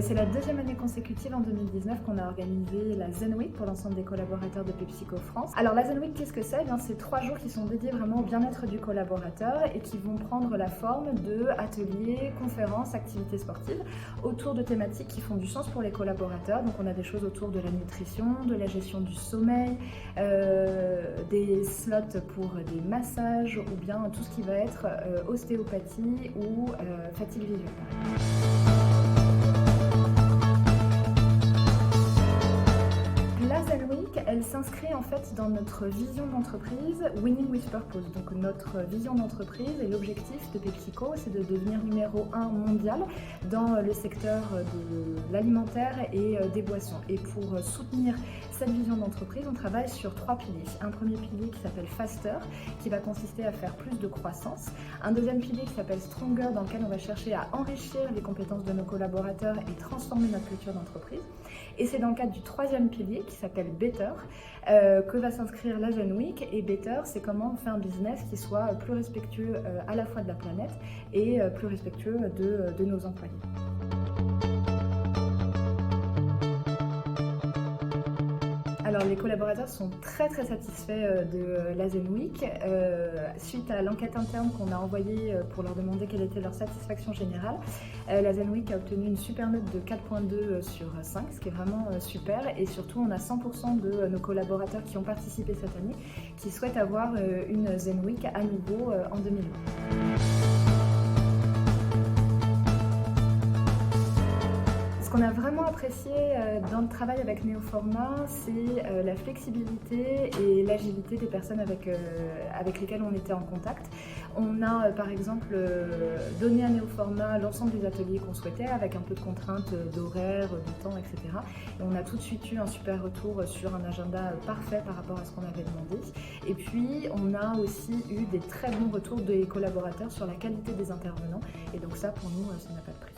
C'est la deuxième année consécutive en 2019 qu'on a organisé la Zen Week pour l'ensemble des collaborateurs de PepsiCo France. Alors la Zen Week, qu'est-ce que c'est? C'est 3 jours qui sont dédiés vraiment au bien-être du collaborateur et qui vont prendre la forme de ateliers, conférences, activités sportives autour de thématiques qui font du sens pour les collaborateurs. Donc on a des choses autour de la nutrition, de la gestion du sommeil, des slots pour des massages ou bien tout ce qui va être ostéopathie ou fatigue visuelle. La Zen Week, elle s'inscrit en fait dans notre vision d'entreprise Winning with Purpose. Donc notre vision d'entreprise et l'objectif de PepsiCo, c'est de devenir numéro 1 mondial dans le secteur de l'alimentaire et des boissons. Et pour soutenir cette vision d'entreprise, on travaille sur 3 piliers. Un premier pilier qui s'appelle Faster, qui va consister à faire plus de croissance. Un deuxième pilier qui s'appelle Stronger, dans lequel on va chercher à enrichir les compétences de nos collaborateurs et transformer notre culture d'entreprise. Et c'est dans le cadre du troisième pilier qui s'appelle Better que va s'inscrire la Zen Week. Et Better, c'est comment on fait un business qui soit plus respectueux à la fois de la planète et plus respectueux de nos employés. Alors les collaborateurs sont très satisfaits de la Zen Week. Suite à l'enquête interne qu'on a envoyée pour leur demander quelle était leur satisfaction générale, la Zen Week a obtenu une super note de 4.2 sur 5, ce qui est vraiment super. Et surtout, on a 100% de nos collaborateurs qui ont participé cette année qui souhaitent avoir une Zen Week à nouveau en 2020. Ce qu'on a vraiment apprécié dans le travail avec Néoformat, c'est la flexibilité et l'agilité des personnes avec lesquelles on était en contact. On a par exemple donné à Néoformat l'ensemble des ateliers qu'on souhaitait avec un peu de contraintes d'horaire, de temps, etc. Et on a tout de suite eu un super retour sur un agenda parfait par rapport à ce qu'on avait demandé. Et puis on a aussi eu des très bons retours des collaborateurs sur la qualité des intervenants. Et donc ça, pour nous, ça n'a pas de prix.